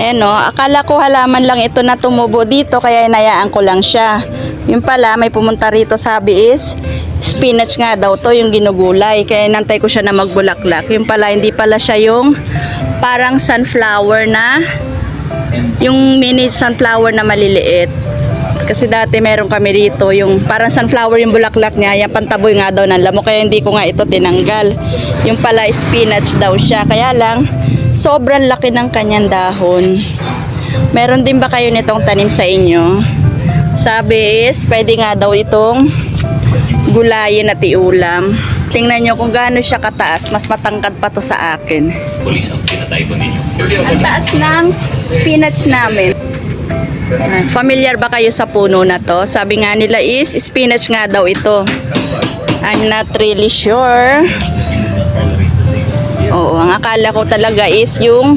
Ayan no, akala ko halaman lang ito na tumubo dito kaya inayaan ko lang siya. Yung pala may pumunta rito sabi is spinach nga daw to yung ginugulay. Kaya nantay ko siya na magbulaklak. Yung pala hindi pala siya yung parang sunflower na yung mini sunflower na maliliit. Kasi dati meron kami rito yung parang sunflower yung bulaklak niya. Yung pantaboy nga daw ng lamok kaya hindi ko nga ito tinanggal. Yung pala spinach daw siya. Kaya lang sobrang laki ng kanyang dahon. Meron din ba kayo nitong tanim sa inyo? Sabi is, pwede nga daw itong gulayin at iulam. Tingnan nyo kung gaano siya kataas. Mas matangkad pa to sa akin. Ang taas ng spinach namin. Familiar ba kayo sa puno na to? Sabi nga nila is, spinach nga daw ito. I'm not really sure. Oo, ang akala ko talaga is yung